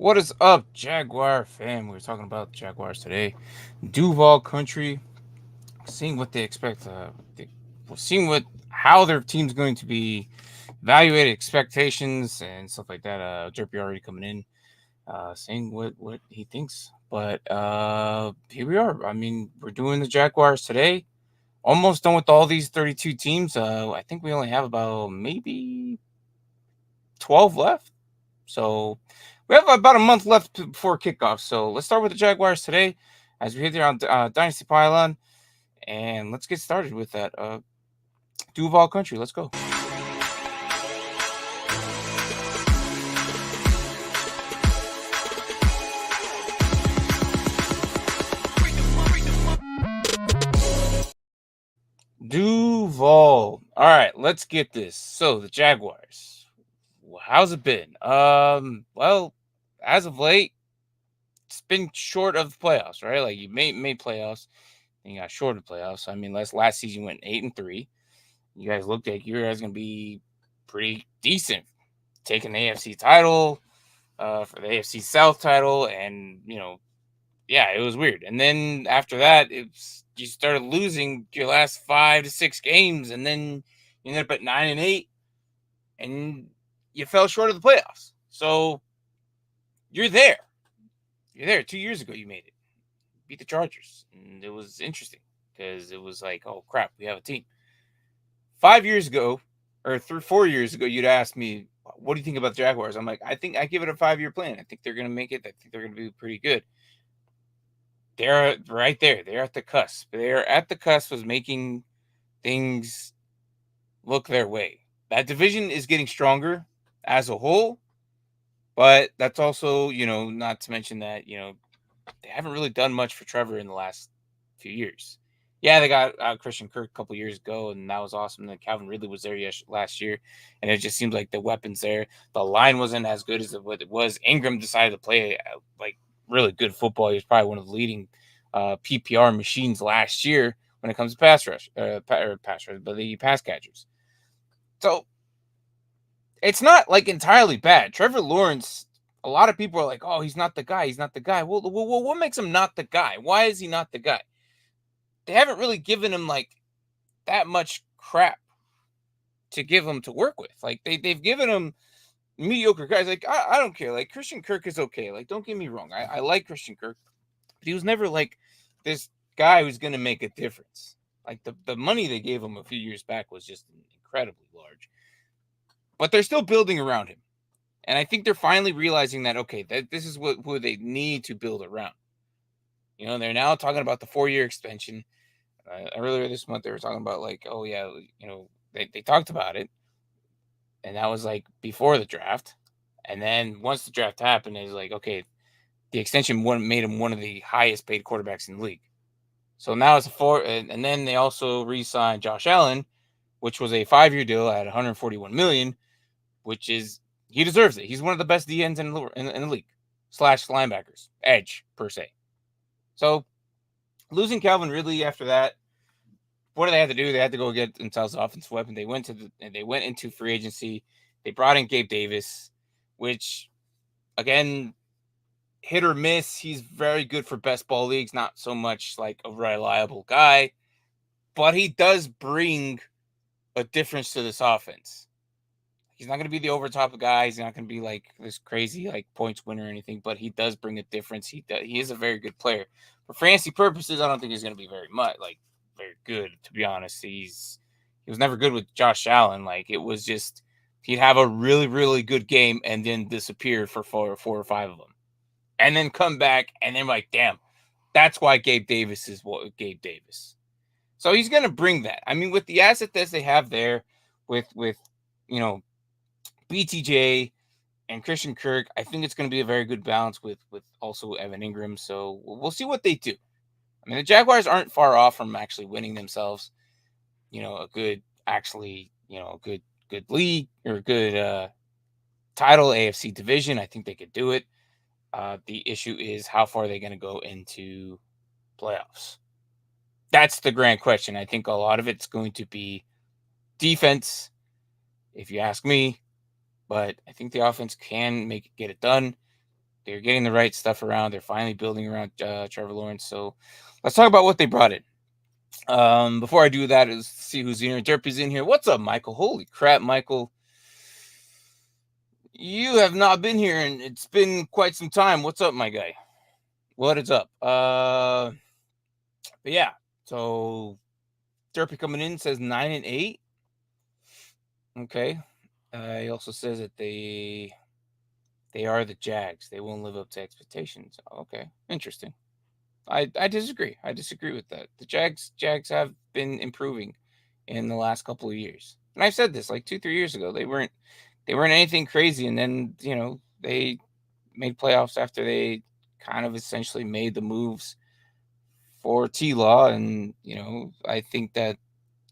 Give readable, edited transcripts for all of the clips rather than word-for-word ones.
What is up, Jaguar fam? We're talking about Jaguars today. Duval country, seeing what they expect. Seeing how their team's going to be evaluated, expectations and stuff like that. Jerpy already coming in, saying what he thinks. But here we are. I mean, we're doing the Jaguars today. Almost done with all these 32 teams. I think we only have about maybe 12 left. So we have about a month left before kickoff. So let's start with the Jaguars today as we hit there on Dynasty Pylon. And let's get started with that. Duval Country, let's go. Duval. All right, let's get this. So the Jaguars. How's it been? Well, as of late, it's been short of the playoffs, right? Like you made playoffs, and you got short of playoffs. I mean, last season you went 8-3. You guys looked like you guys gonna be pretty decent, taking the AFC title, for the AFC South title, and yeah, it was weird. And then after that, you started losing your last 5 to 6 games, and then you ended up at 9-8, and you fell short of the playoffs. So you're there. You're there. 2 years ago, you made it, beat the Chargers, and it was interesting because it was like, oh crap, we have a team. 5 years ago, or 4 years ago, you'd ask me, what do you think about the Jaguars? I'm like, I think I give it a 5-year plan. I think they're going to make it. I think they're going to be pretty good. They're right there. They're at the cusp. They're at the cusp of making things look their way. That division is getting stronger as a whole, but that's also, not to mention that, they haven't really done much for Trevor in the last few years. Yeah, they got Christian Kirk a couple years ago, and that was awesome. Then Calvin Ridley was there last year, and it just seems like the weapons there. The line wasn't as good as what it was. Ingram decided to play like really good football. He was probably one of the leading PPR machines last year when it comes to pass rush, but the pass catchers. So it's not like entirely bad. Trevor Lawrence, a lot of people are like, oh, he's not the guy. He's not the guy. Well, what makes him not the guy? Why is he not the guy? They haven't really given him like that much crap to give him to work with. Like they've given him mediocre guys. Like I don't care. Like Christian Kirk is okay. Like don't get me wrong. I like Christian Kirk, but he was never like this guy who's going to make a difference. Like the money they gave him a few years back was just incredibly large. But they're still building around him. And I think they're finally realizing that, okay, that this is who they need to build around. They're now talking about the 4-year extension. Earlier this month, they were talking about like, oh yeah, they talked about it, and that was like before the draft. And then once the draft happened, it's like, okay, the extension made him one of the highest paid quarterbacks in the league. So now it's a 4, and then they also re-signed Josh Allen, which was a 5-year deal at 141 million, which is he deserves it. He's one of the best DNs in the league / linebackers, edge per se. So losing Calvin Ridley after that, what do they have to do? They had to go get themselves an offensive weapon. They went into free agency. They brought in Gabe Davis, which again, hit or miss. He's very good for best ball leagues, not so much like a reliable guy, but he does bring a difference to this offense. He's not going to be the over top guy. He's not going to be like this crazy like points winner or anything, but he does bring a difference. He is a very good player. For fantasy purposes, I don't think he's going to be very good, to be honest. He was never good with Josh Allen. Like it was just he'd have a really, really good game and then disappear for four or 5 of them. And then come back and then like, damn, that's why Gabe Davis is what Gabe Davis. So he's going to bring that. I mean, with the asset that they have there, with BTJ and Christian Kirk, I think it's going to be a very good balance with also Evan Ingram. So we'll see what they do. I mean, the Jaguars aren't far off from actually winning themselves, a good league or a good title, AFC division. I think they could do it. The issue is how far are they going to go into playoffs? That's the grand question. I think a lot of it's going to be defense, if you ask me. But I think the offense can get it done. they're getting the right stuff around. They're finally building around Trevor Lawrence. So let's talk about what they brought in. Before I do that, is see who's in here. Derpy's in here. What's up, Michael? Holy crap, Michael! You have not been here, and it's been quite some time. What's up, my guy? What is up? But yeah. So Derpy coming in says 9-8. Okay. He also says that they are the Jags. They won't live up to expectations. Okay, interesting. I disagree. I disagree with that. The Jags have been improving in the last couple of years. And I've said this like 2-3 years ago. They weren't anything crazy, and then they made playoffs after they kind of essentially made the moves for T-Law, and I think that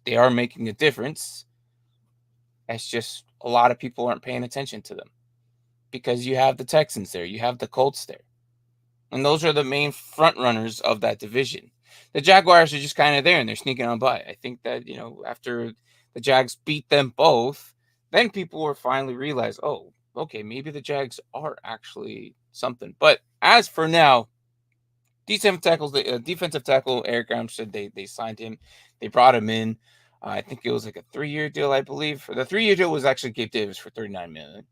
they are making a difference. It's just a lot of people aren't paying attention to them because you have the Texans there, you have the Colts there. And those are the main front runners of that division. The Jaguars are just kind of there, and they're sneaking on by. I think that, after the Jags beat them both, then people will finally realize, oh, okay, maybe the Jags are actually something. But as for now, defensive tackle Eric Armstead, they signed him. They brought him in. I think it was like a 3-year deal, I believe. The 3-year deal was actually Gabe Davis for $39 million.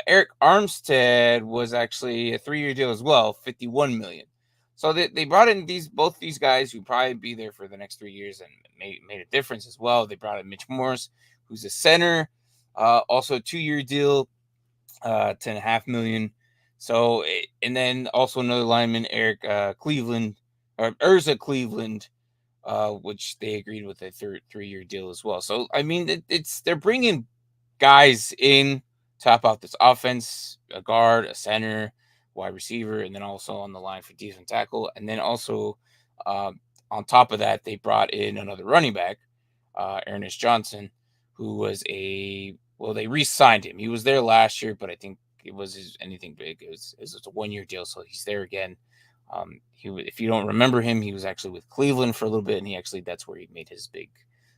Eric Armstead was actually a 3-year deal as well, $51 million. So they brought in both these guys who probably be there for the next 3 years and made a difference as well. They brought in Mitch Morse, who's a center, also a 2-year deal, $10.5 million. So, and then also another lineman, Eric Cleveland, or Urza Cleveland, which they agreed with a 3-year deal as well. So, I mean, they're bringing guys in, top out this offense, a guard, a center, wide receiver, and then also on the line for defensive tackle. And then also on top of that, they brought in another running back, Ernest Johnson, who was they re-signed him. He was there last year, but I think it was anything big. It was a 1-year deal, so he's there again. If you don't remember him, he was actually with Cleveland for a little bit, and that's where he made his big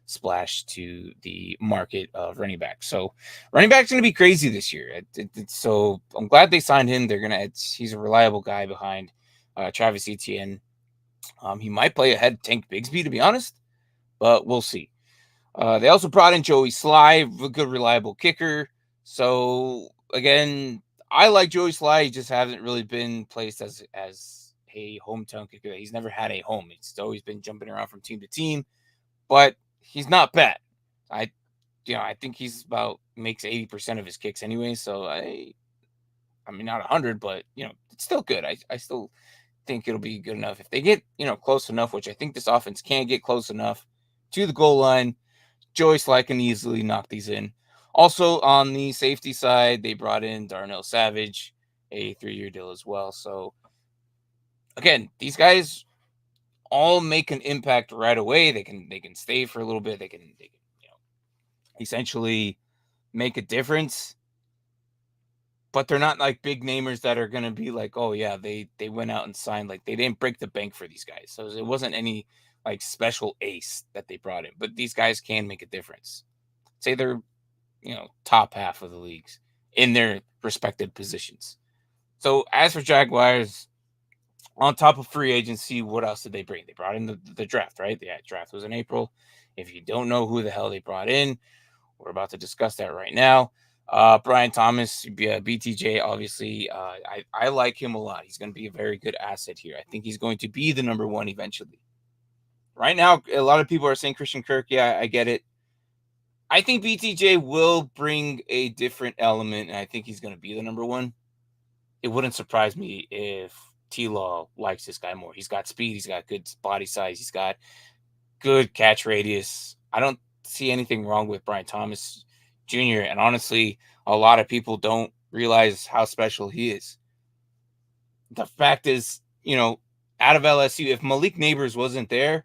splash to the market of running back. So running back's going to be crazy this year. So I'm glad they signed him. He's a reliable guy behind Travis Etienne. He might play ahead of Tank Bigsby, to be honest, but we'll see. They also brought in Joey Sly, a good, reliable kicker. So again, I like Joey Sly. He just hasn't really been placed as a hometown kicker. He's never had a home. It's always been jumping around from team to team, but he's not bad. I think he's makes 80% of his kicks anyway. So I mean, not 100, but it's still good. I still think it'll be good enough if they get close enough, which I think this offense can get close enough to the goal line. Joey Sly can easily knock these in. Also on the safety side, they brought in Darnell Savage, a 3-year deal as well. So again, these guys all make an impact right away. They can stay for a little bit. They can essentially make a difference. But they're not like big namers that are going to be like, oh yeah, they went out and signed. Like, they didn't break the bank for these guys. So it wasn't any like special ace that they brought in. But these guys can make a difference. Say they're top half of the leagues in their respective positions. So as for Jaguars, on top of free agency, what else did they bring? They brought in the draft, right? The draft was in April. If you don't know who the hell they brought in, we're about to discuss that right now. Brian Thomas, BTJ, obviously, I like him a lot. He's going to be a very good asset here. I think he's going to be the number one eventually. Right now, a lot of people are saying Christian Kirk. Yeah, I get it. I think BTJ will bring a different element, and I think he's going to be the number one. It wouldn't surprise me if T-Law likes this guy more. He's got speed. He's got good body size. He's got good catch radius. I don't see anything wrong with Brian Thomas Jr. And honestly, a lot of people don't realize how special he is. The fact is, out of LSU, if Malik Neighbors wasn't there,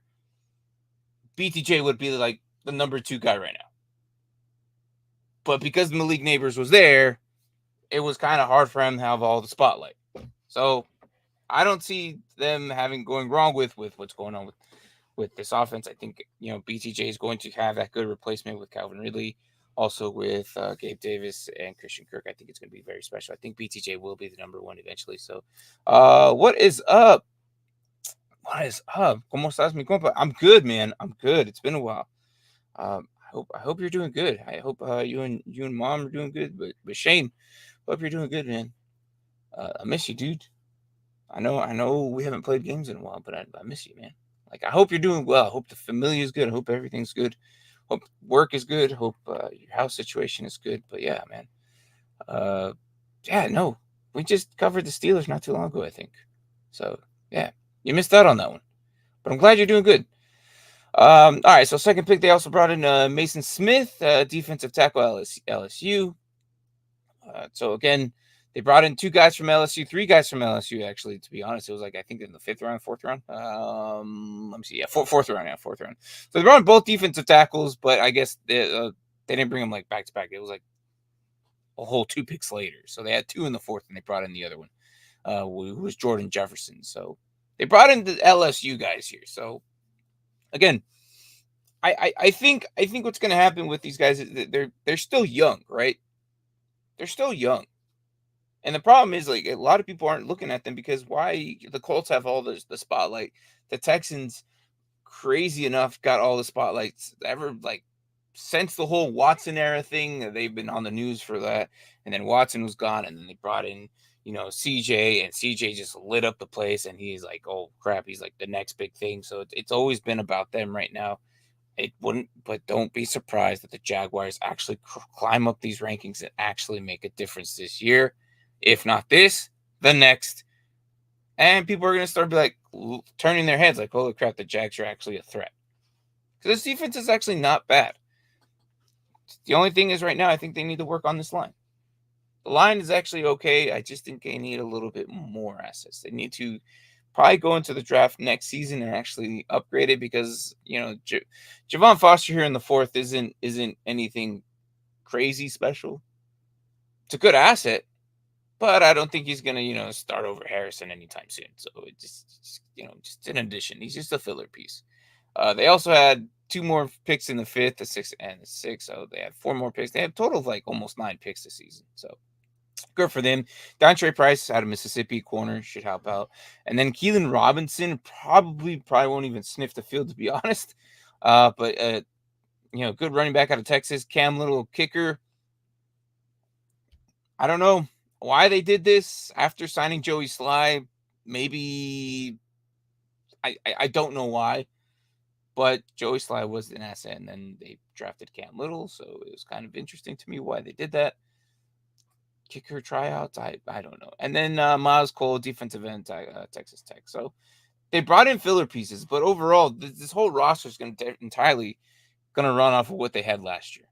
BTJ would be like the number 2 guy right now. But because Malik Neighbors was there, it was kind of hard for him to have all the spotlight. So I don't see them going wrong with what's going on with this offense. I think, BTJ is going to have that good replacement with Calvin Ridley. Also with Gabe Davis and Christian Kirk, I think it's going to be very special. I think BTJ will be the number one eventually. So, what is up? What is up? ¿Cómo estás, mi compa? I'm good, man. I'm good. It's been a while. I hope you're doing good. I hope you and mom are doing good. But Shane, hope you're doing good, man. I miss you, dude. I know we haven't played games in a while, but I miss you, man. Like, I hope you're doing well. I hope the familia is good. I hope everything's good. Hope work is good. Hope your house situation is good. But yeah, man. Uh, yeah, no, we just covered the Steelers not too long ago, I think. So yeah, you missed out on that one. But I'm glad you're doing good. All right, so second pick, they also brought in Mason Smith, defensive tackle LSU. So again, they brought in 2 guys from LSU, 3 guys from LSU. Actually, to be honest, it was like I think in the 5th round, 4th round. Let me see, yeah, fourth round, yeah, 4th round. So they brought in both defensive tackles, but I guess they didn't bring them like back to back. It was like a whole 2 picks later. So they had 2 in the 4th, and they brought in the other one, who was Jordan Jefferson. So they brought in the LSU guys here. So again, I think what's going to happen with these guys is that they're still young, right? They're still young. And the problem is, like, a lot of people aren't looking at them because why the Colts have all the spotlight. The Texans, crazy enough, got all the spotlights ever, like, since the whole Watson era thing. They've been on the news for that. And then Watson was gone, and then they brought in, CJ, and CJ just lit up the place. And he's like, oh crap, he's like the next big thing. So it's always been about them right now. It wouldn't, but don't be surprised that the Jaguars actually climb up these rankings and actually make a difference this year. If not this, the next. And people are going to start like turning their heads like, holy crap, the Jags are actually a threat. Because this defense is actually not bad. The only thing is right now, I think they need to work on this line. The line is actually okay. I just think they need a little bit more assets. They need to probably go into the draft next season and actually upgrade it because, Javon Foster here in the 4th isn't anything crazy special. It's a good asset, but I don't think he's going to, start over Harrison anytime soon. So it just an addition. He's just a filler piece. They also had 2 more picks in the 5th, the 6th, and the 6th. So they had 4 more picks. They have a total of like almost 9 picks this season. So good for them. Dontre Price out of Mississippi, corner, should help out. And then Keelan Robinson probably won't even sniff the field, to be honest. But good running back out of Texas. Cam Little, kicker. I don't know why they did this after signing Joey Sly. Maybe I don't know why. But Joey Sly was an asset, and then they drafted Cam Little, so it was kind of interesting to me why they did that. Kicker tryouts, I don't know. And then Miles Cole, defensive end, Texas Tech. So they brought in filler pieces, but overall, this whole roster is going to entirely going to run off of what they had last year.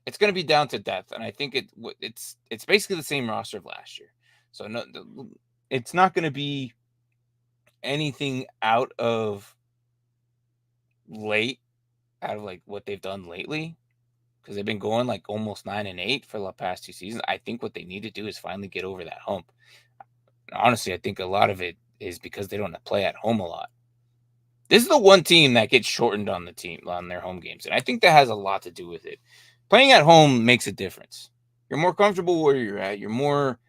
It's going to be down to depth, and I think it's basically the same roster of last year. So no, it's not going to be anything out of like what they've done lately. Because they've been going like almost 9-8 for the past 2 seasons. I think what they need to do is finally get over that hump. Honestly, I think a lot of it is because they don't play at home a lot. This is the one team that gets shortened on their home games, and I think that has a lot to do with it. Playing at home makes a difference. You're more comfortable where you're at. You're more,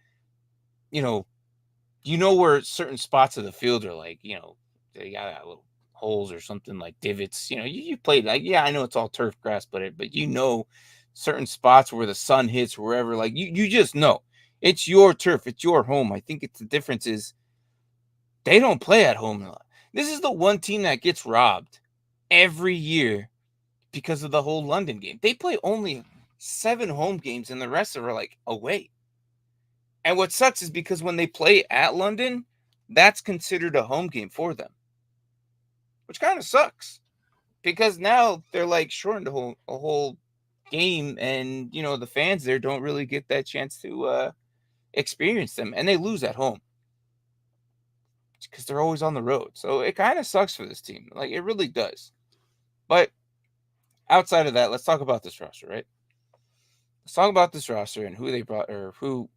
where certain spots of the field are like, they got little holes or something like divots. You played like, yeah, I know it's all turf grass, but certain spots where the sun hits wherever, like you just know it's your turf, it's your home. I think the difference is they don't play at home a lot. This is the one team that gets robbed every year because of the whole London game. They play only 7 home games and the rest are like away. And what sucks is because when they play at London, that's considered a home game for them, which kind of sucks because now they're like shortened a whole game, and the fans there don't really get that chance to experience them, and they lose at home because they're always on the road. So it kind of sucks for this team, like it really does. But outside of that, let's talk about this roster, right? Let's talk about this roster and who they brought, or who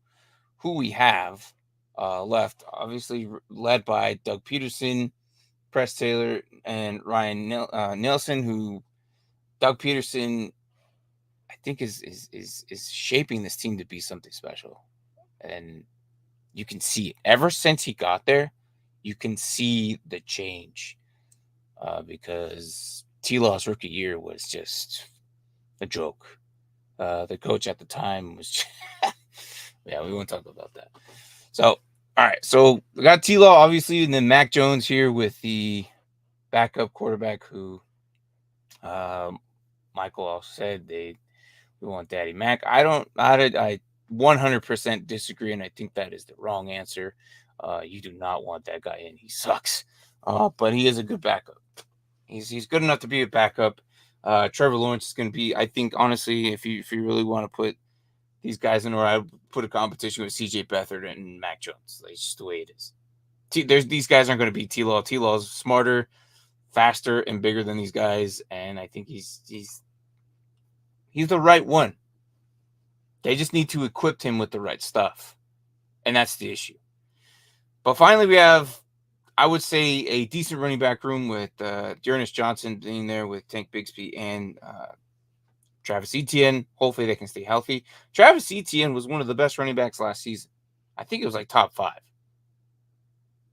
we have left. Obviously led by Doug Peterson, Press Taylor, and Ryan Nelson. Who Doug Peterson think is shaping this team to be something special. And you can see it. Ever since he got there, you can see the change. Because T-Law's rookie year was just a joke. The coach at the time was just yeah, we won't talk about that. So, all right. So we got T-Law, obviously, and then Mac Jones here with the backup quarterback who Michael also said we want Daddy Mac. I 100% disagree, and I think that is the wrong answer. You do not want that guy in. He sucks. But he is a good backup. He's good enough to be a backup. Trevor Lawrence is going to be, I think, honestly, if you really want to put these guys in order, I would put a competition with CJ Beathard and Mac Jones. Like, it's just the way it is. These guys aren't going to be T-Law. T-Law is smarter, faster, and bigger than these guys, and I think he's the right one. They just need to equip him with the right stuff, and that's the issue. But finally, we have, I would say, a decent running back room with Dearness Johnson being there with Tank Bigsby and Travis Etienne. Hopefully they can stay healthy. Travis Etienne was one of the best running backs last season. I think it was like top 5.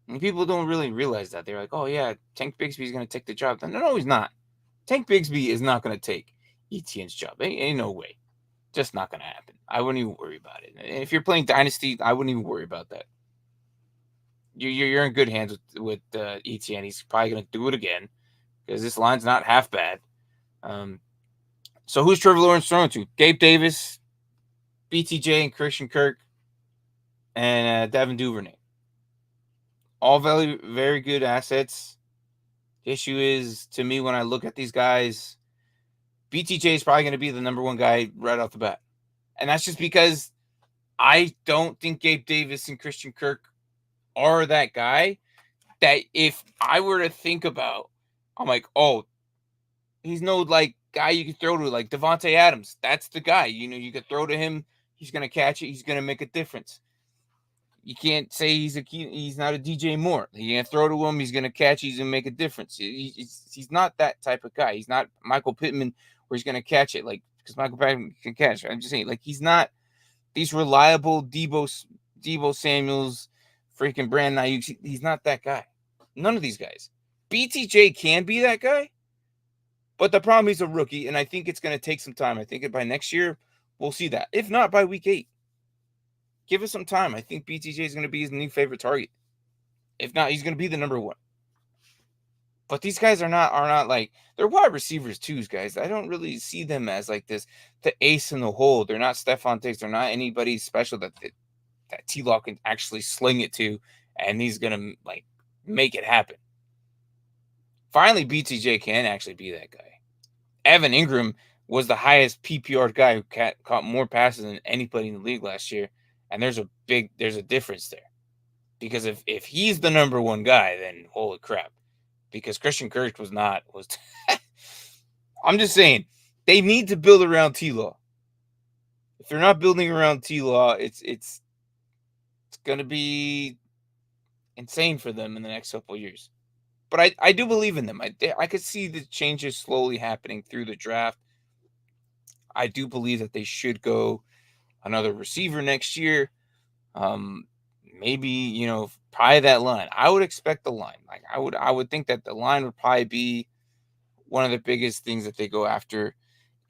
And people don't really realize that. They're like, oh, yeah, Tank Bigsby is going to take the job. No, he's not. Tank Bigsby is not going to take Etienne's job. Ain't no way. Just not going to happen. I wouldn't even worry about it. And if you're playing Dynasty, I wouldn't even worry about that. You're in good hands with Etienne. He's probably going to do it again because this line's not half bad. So who's Trevor Lawrence throwing to? Gabe Davis, BTJ, and Christian Kirk, and Devin Duvernay. All very, very good assets. The issue is, to me, when I look at these guys, BTJ is probably going to be the number one guy right off the bat. And that's just because I don't think Gabe Davis and Christian Kirk are that guy that if I were to think about, I'm like, oh, he's no like guy you could throw to like Devontae Adams. That's the guy. You could throw to him. He's going to catch it. He's going to make a difference. You can't say he's not a DJ Moore. You can't throw to him. He's going to catch. He's going to make a difference. He's not that type of guy. He's not Michael Pittman where he's going to catch it like because Michael Pittman can catch. I'm just saying like he's not these reliable Debo Samuels, freaking Brandon Ayuk. He's not that guy. None of these guys. BTJ can be that guy, but the problem he's a rookie, and I think it's going to take some time. I think by next year we'll see that. If not by week 8. Give us some time. I think BTJ is going to be his new favorite target. If not, he's going to be the number 1. But these guys are not like they're wide receivers too, guys. I don't really see them as like the ace in the hole. They're not Stephon Diggs. They're not anybody special that T-Law can actually sling it to, and he's going to like make it happen. Finally, BTJ can actually be that guy. Evan Ingram was the highest PPR guy who caught more passes than anybody in the league last year. And there's a difference there. Because if he's the number 1 guy, then holy crap. Because Christian Kirk was I'm just saying, they need to build around T-Law. If they're not building around T-Law, it's going to be insane for them in the next couple of years. But I do believe in them. I could see the changes slowly happening through the draft. I do believe that they should go another receiver next year. Maybe, probably that line. I would expect the line. Like I would think that the line would probably be one of the biggest things that they go after,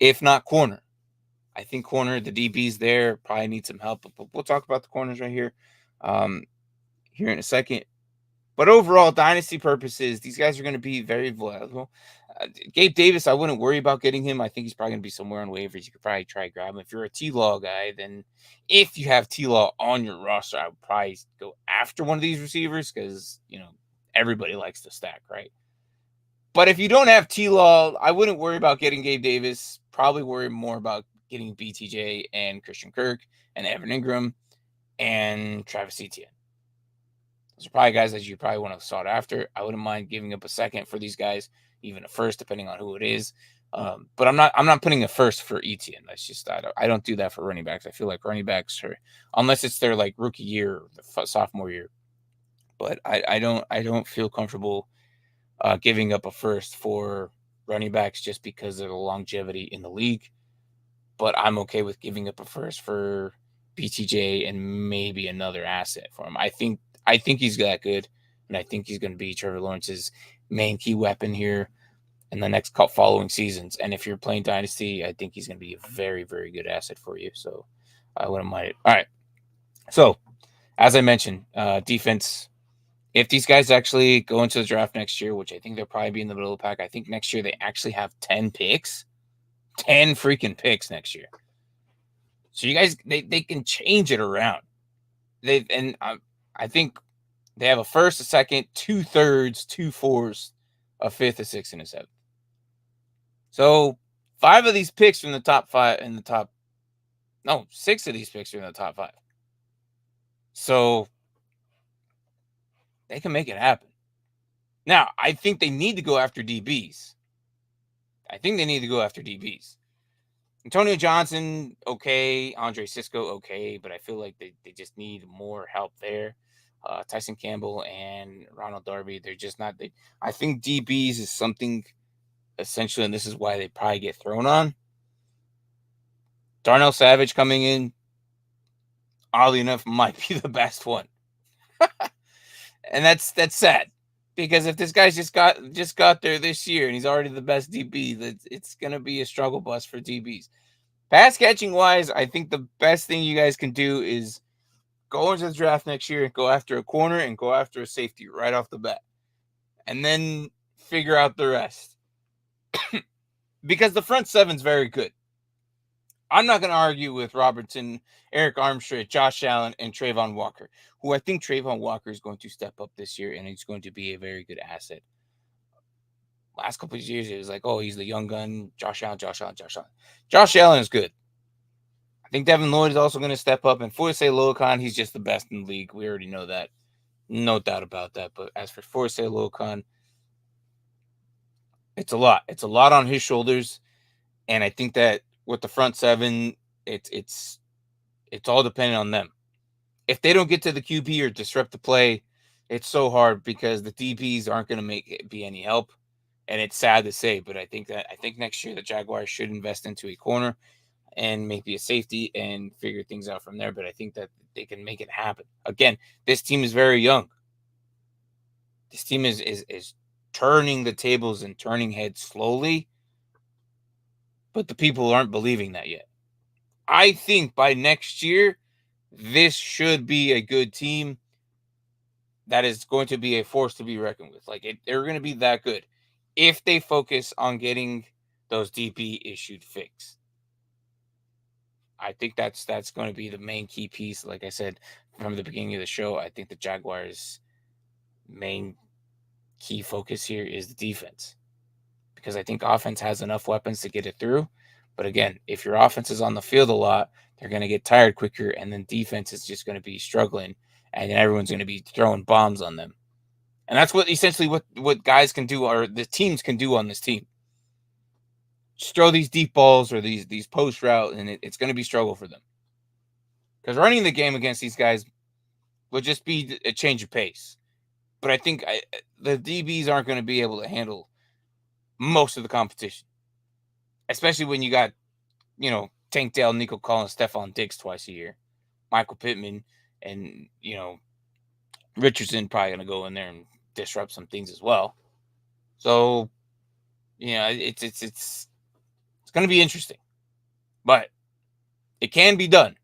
if not corner. I think corner, the DBs there probably need some help, but we'll talk about the corners right here, here in a second. But overall, dynasty purposes, these guys are going to be very valuable. Gabe Davis, I wouldn't worry about getting him. I think he's probably going to be somewhere on waivers. You could probably try to grab him. If you're a T-Law guy, then if you have T-Law on your roster, I would probably go after one of these receivers because, everybody likes to stack, right? But if you don't have T-Law, I wouldn't worry about getting Gabe Davis. Probably worry more about getting BTJ and Christian Kirk and Evan Ingram and Travis Etienne. Those are probably guys that you probably want to sought after. I wouldn't mind giving up a second for these guys, even a first, depending on who it is. But I'm not putting a first for Etienne. That's just I don't do that for running backs. I feel like running backs are, unless it's their like rookie year or the sophomore year. But I don't feel comfortable giving up a first for running backs just because of the longevity in the league. but I'm okay with giving up a first for BTJ and maybe another asset for him. I think he's that good, and I think he's going to be Trevor Lawrence's main key weapon here in the next following seasons. And if you're playing Dynasty, I think he's going to be a very, very good asset for you. So I wouldn't mind it. All right. So as I mentioned, defense. If these guys actually go into the draft next year, which I think they'll probably be in the middle of the pack, I think next year they actually have 10 picks. 10 freaking picks next year. So you guys, they can change it around. I think they have a first, a second, 2/3, 2/4, a fifth, a sixth, and a seventh. So 5 of these picks from the top 5 in the top. No, 6 of these picks are in the top 5. So they can make it happen. Now, I think they need to go after DBs. Antonio Johnson, okay. Andre Cisco, okay. But I feel like they just need more help there. Tyson Campbell and Ronald Darby, they're just not. I think DBs is something essentially, and this is why they probably get thrown on. Darnell Savage coming in, oddly enough, might be the best one. And that's sad. Because if this guy's just got there this year and he's already the best DB, it's going to be a struggle bus for DBs. Pass catching wise, I think the best thing you guys can do is go into the draft next year and go after a corner and go after a safety right off the bat. And then figure out the rest. Because the front seven's very good. I'm not going to argue with Robertson, Eric Armstead, Josh Allen, and Trayvon Walker, who I think Trayvon Walker is going to step up this year, and he's going to be a very good asset. Last couple of years, it was like, oh, he's the young gun. Josh Allen. Josh Allen is good. I think Devin Lloyd is also going to step up. And Forse Locon, he's just the best in the league. We already know that. No doubt about that. But as for Forse Locon, it's a lot. It's a lot on his shoulders. And I think that with the front seven, it's all dependent on them. If they don't get to the QB or disrupt the play, it's so hard because the DBs aren't going to make it be any help. And it's sad to say, but I think next year the Jaguars should invest into a corner and maybe a safety and figure things out from there. But I think that they can make it happen. Again, this team is very young. This team is turning the tables and turning heads slowly. But the people aren't believing that yet. I think by next year, this should be a good team that is going to be a force to be reckoned with. They're going to be that good if they focus on getting those DB issued fixed. I think that's going to be the main key piece. Like I said from the beginning of the show, I think the Jaguars' main key focus here is the defense. Because I think offense has enough weapons to get it through. But again, if your offense is on the field a lot, they're going to get tired quicker, and then defense is just going to be struggling, and then everyone's going to be throwing bombs on them. And that's essentially what guys can do, or the teams can do on this team. Just throw these deep balls or these post route, and it's going to be struggle for them. Because running the game against these guys would just be a change of pace. But I think the DBs aren't going to be able to handle most of the competition, especially when you got, Tank Dell, Nico Collins, Stephon Diggs twice a year, Michael Pittman, and Richardson probably going to go in there and disrupt some things as well. So, it's going to be interesting, but it can be done.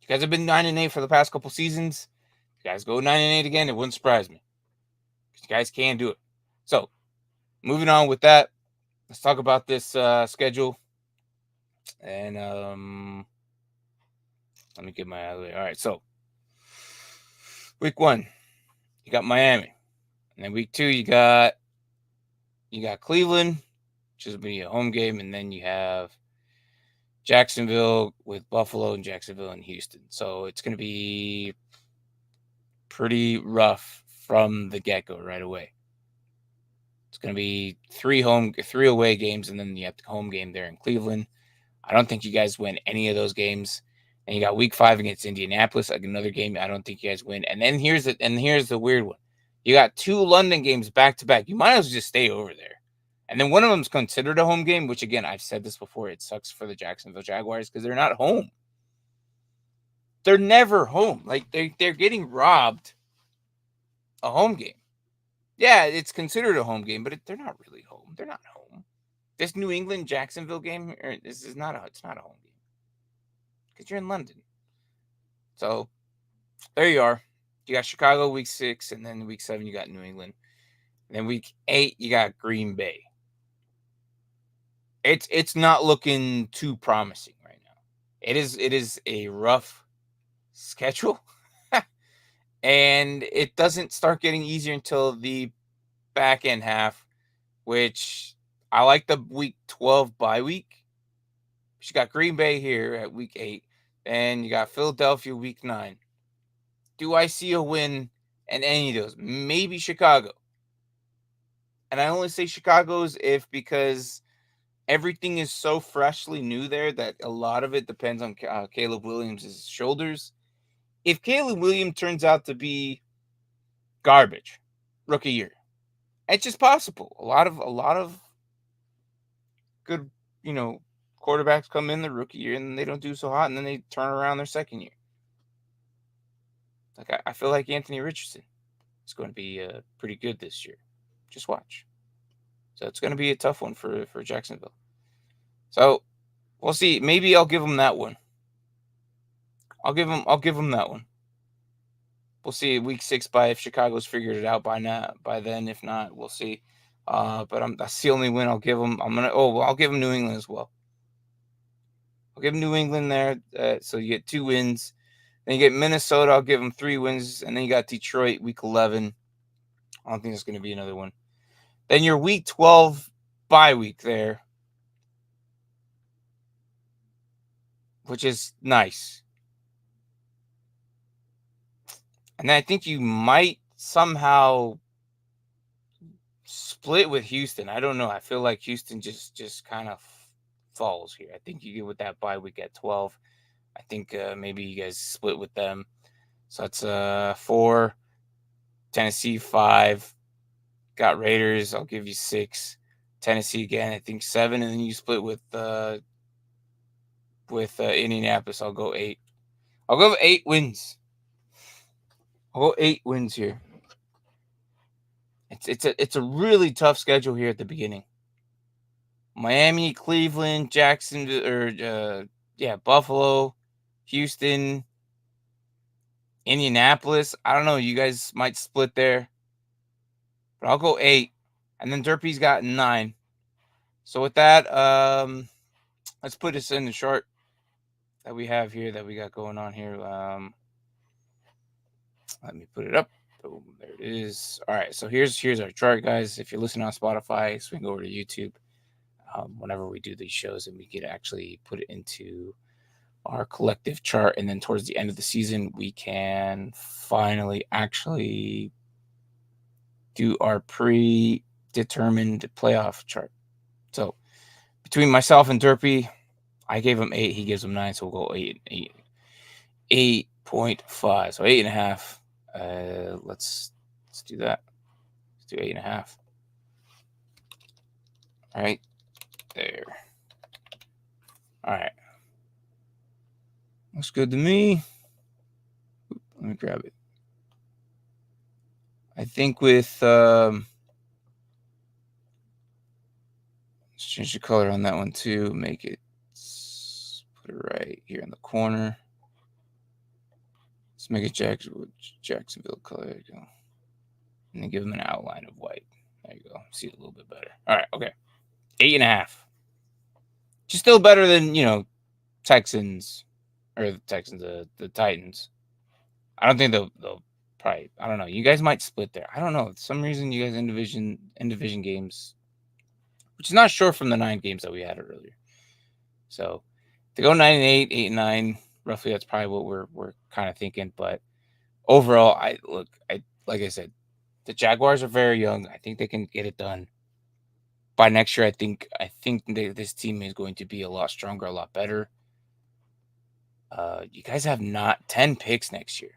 You guys have been 9-8 for the past couple seasons. If you guys go 9-8 again, it wouldn't surprise me. You guys can do it. So, moving on with that, let's talk about this schedule. And let me get my other way. All right, so week 1, you got Miami. And then week 2, you got Cleveland, which is be a home game, and then you have Jacksonville with Buffalo and Jacksonville and Houston. So it's going to be pretty rough from the get-go right away. It's going to be 3 away games, and then you have the home game there in Cleveland. I don't think you guys win any of those games. And you got week 5 against Indianapolis, like another game I don't think you guys win. And then here's the weird one. You got 2 London games back to back. You might as well just stay over there And then one of them's considered a home game, which, again, I've said this before. It sucks for the Jacksonville Jaguars because they're not home. They're never home. Like, they're getting robbed a home game. Yeah, it's considered a home game, but they're not really home. They're not home. This New England Jacksonville game, it's not a home game because you're in London. So there you are. You got Chicago week 6, and then week 7 you got New England. And then week 8 you got Green Bay. It's not looking too promising right now. It is a rough schedule. And it doesn't start getting easier until the back end half, which I like the week 12 bye week. You got Green Bay here at week 8, and you got Philadelphia week 9. Do I see a win in any of those? Maybe Chicago. And I only say Chicago's because everything is so freshly new there that a lot of it depends on Caleb Williams' shoulders. If Caleb Williams turns out to be garbage, rookie year, it's just possible. A lot of good, quarterbacks come in the rookie year and they don't do so hot, and then they turn around their second year. Like I feel like Anthony Richardson is going to be pretty good this year. Just watch. So it's going to be a tough one for Jacksonville. So we'll see. Maybe I'll give them that one. I'll give them that one. We'll see week 6 if Chicago's figured it out by then. If not, we'll see. But that's the only win I'll give them. I'll give them New England as well. I'll give them New England there. So you get 2 wins. Then you get Minnesota. I'll give them 3 wins. And then you got Detroit week 11. I don't think there's going to be another one. Then your week 12 bye week there, which is nice. And I think you might somehow split with Houston. I don't know. I feel like Houston just kind of falls here. I think you get with that bye week at 12. I think maybe you guys split with them. So that's 4. Tennessee 5. Got Raiders. I'll give you 6. Tennessee again, I think 7, and then you split with Indianapolis. I'll go 8. I'll go 8 wins. I'll go 8 wins here. It's a really tough schedule here at the beginning. Miami, Cleveland, Jacksonville, Buffalo, Houston, Indianapolis. I don't know. You guys might split there, but I'll go 8, and then Derpy's got 9. So with that, let's put this in the chart that we have here that we got going on here. Let me put it up. Boom, there it is. All right, so here's our chart, guys. If you're listening on Spotify, swing over to YouTube. Whenever we do these shows, and we can actually put it into our collective chart, and then towards the end of the season, we can finally actually do our predetermined playoff chart. So between myself and Derpy, I gave him 8. He gives him 9, so we'll go 8.5. So 8.5. Let's do that. Let's do 8.5. All right, there. All right, looks good to me. Let me grab it. I think with let's change the color on that one too. Make it, put it right here in the corner. Let's make it Jacksonville color. There you go. And then give them an outline of white. There you go. See it a little bit better. All right. Okay. 8.5. Just still better than, Texans, or the Texans, the Titans. I don't think they'll probably, I don't know. You guys might split there. I don't know. For some reason, you guys in division games, which is not short from the 9 games that we had earlier. So to go 9-8, 8-9, roughly, that's probably what we're kind of thinking. But overall, like I said, the Jaguars are very young. I think they can get it done by next year. I think this team is going to be a lot stronger, a lot better. You guys have not 10 picks next year.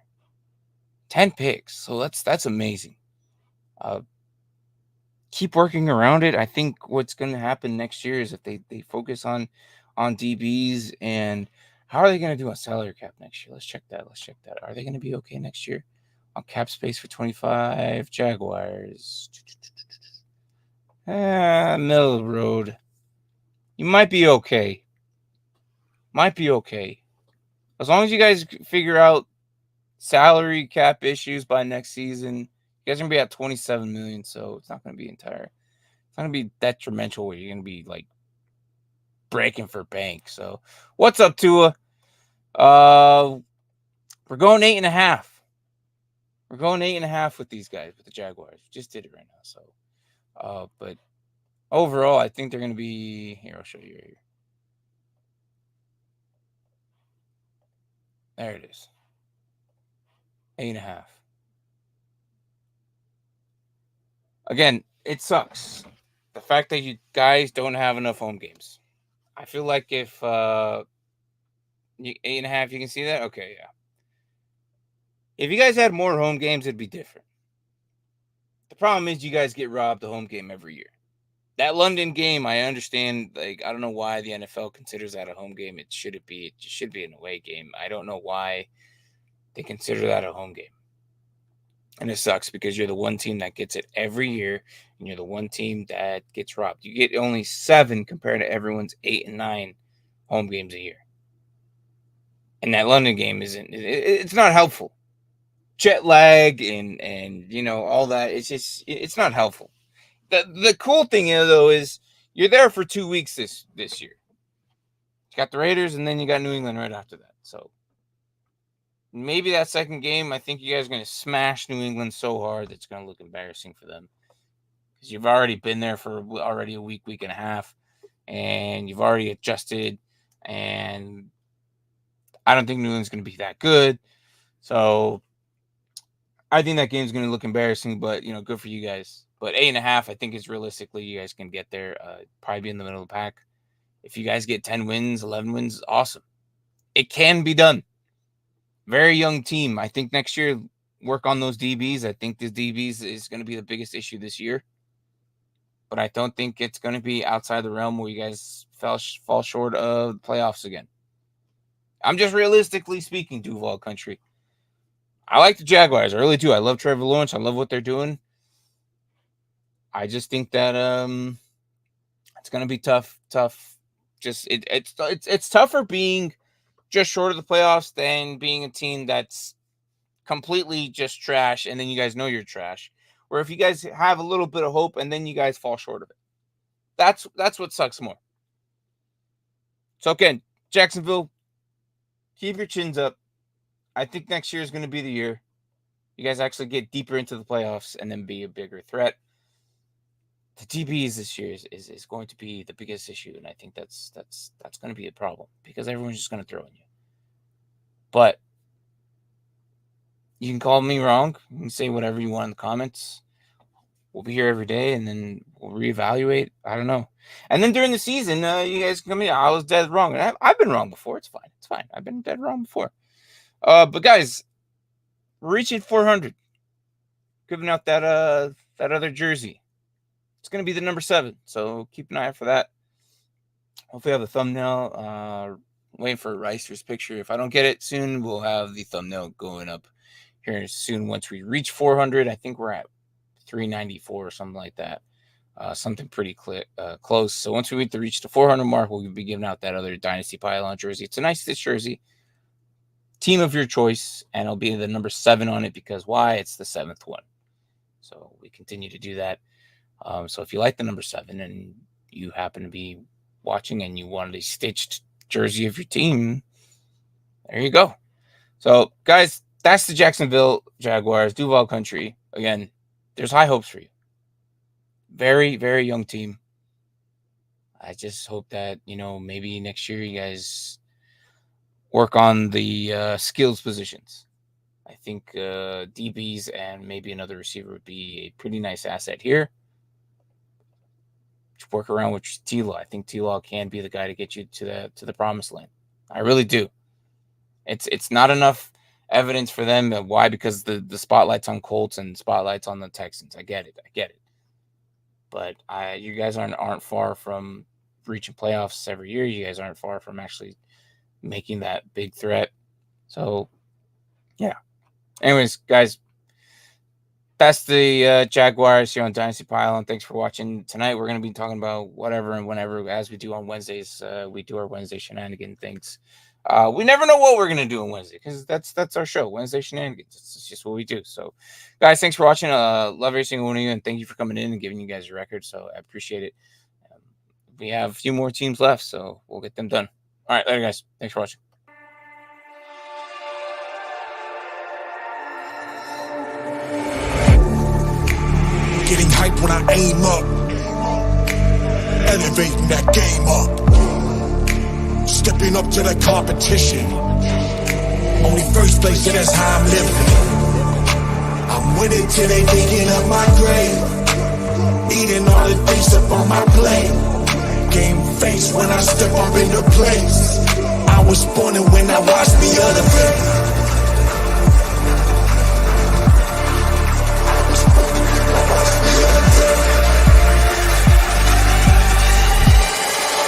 10 picks. So that's amazing. keep working around it. I think what's going to happen next year is if they focus on DBs, and how are they going to do on salary cap next year? Let's check that. Are they going to be okay next year on cap space for 25? Jaguars. Middle of the road. You might be okay. As long as you guys figure out salary cap issues by next season, you guys are going to be at 27 million, so it's not going to be entire. It's not going to be detrimental where you're going to be like breaking for bank. So what's up, Tua? We're going 8.5. We're going 8.5 with these guys, with the Jaguars. We just did it right now. So but overall, I think they're gonna be here. I'll show you right here. There it is. 8.5. Again, it sucks. The fact that you guys don't have enough home games. I feel like if 8.5, you can see that? Okay, yeah. If you guys had more home games, it'd be different. The problem is you guys get robbed the home game every year. That London game, I understand. Like, I don't know why the NFL considers that a home game. It should be. It should be an away game. I don't know why they consider that a home game. And it sucks because you're the one team that gets it every year, and you're the one team that gets robbed. You get only 7 compared to everyone's 8 and 9 home games a year. And that London game isn't. It's not helpful. Jet lag and all that. It's not helpful. The cool thing though is you're there for 2 weeks this year. You got the Raiders, and then you got New England right after that. So maybe that second game, I think you guys are going to smash New England so hard that it's going to look embarrassing for them, because you've already been there for already a week and a half, and you've already adjusted, and I don't think New England's going to be that good. So I think that game's going to look embarrassing, but good for you guys. But 8.5, I think is realistically you guys can get there. Probably be in the middle of the pack. If you guys get 10 wins, 11 wins, awesome. It can be done. Very young team. I think next year work on those DBs. I think the DBs is going to be the biggest issue this year. But I don't think it's going to be outside the realm where you guys fall short of the playoffs again. I'm just realistically speaking, Duval Country. I like the Jaguars. I really do. I love Trevor Lawrence. I love what they're doing. I just think that it's going to be tough. Just it's tougher being just short of the playoffs than being a team that's completely just trash, and then you guys know you're trash. Or if you guys have a little bit of hope and then you guys fall short of it. That's what sucks more. So again, Jacksonville, keep your chins up. I think next year is going to be the year you guys actually get deeper into the playoffs and then be a bigger threat. The DBs this year is going to be the biggest issue, and I think that's going to be a problem because everyone's just going to throw in you. But you can call me wrong. You can say whatever you want in the comments. We'll be here every day, and then we'll reevaluate. I don't know. And then during the season, you guys can come in. I was dead wrong. And I've been wrong before. It's fine. I've been dead wrong before. But guys, we're reaching 400. Giving out that other jersey. It's going to be the number 7. So keep an eye out for that. Hopefully I have a thumbnail. Waiting for Ricer's picture. If I don't get it soon, we'll have the thumbnail going up here soon. Once we reach 400, I think we're at 394 or something like that. Something pretty close. So once we reach the 400 mark, we'll be giving out that other Dynasty Pylon jersey. It's a nice stitch jersey. Team of your choice, and it'll be the number 7 on it because why? It's the 7th one. So we continue to do that. So if you like the number 7 and you happen to be watching and you wanted a stitched jersey of your team, there you go. So guys, that's the Jacksonville Jaguars, Duval Country. Again, there's high hopes for you. Very, very young team. I just hope that, maybe next year you guys work on the skills positions. I think DBs and maybe another receiver would be a pretty nice asset here. Just work around with T-Law. I think T-Law can be the guy to get you to the promised land. I really do. It's not enough evidence for them. Why? Because the spotlight's on Colts and spotlight's on the Texans. I get it. But you guys aren't far from reaching playoffs every year. You guys aren't far from actually making that big threat. So, yeah. Anyways, guys, that's the Jaguars here on Dynasty Pile, and thanks for watching. Tonight, we're going to be talking about whatever and whenever, as we do on Wednesdays. We do our Wednesday shenanigan things. We never know what we're going to do on Wednesday, because that's our show, Wednesday shenanigans. It's just what we do. So, guys, thanks for watching. Love every single one of you, and thank you for coming in and giving you guys a record. So, I appreciate it. We have a few more teams left, so we'll get them done. All right, later, guys. Thanks for watching. Getting hype when I aim up, elevating that game up, stepping up to the competition. Only first place, and that's how I'm living. I'm winning till they digging up my grave, eating all the things up on my plate. Game face when I step up into place. I was born and when I watched the other way.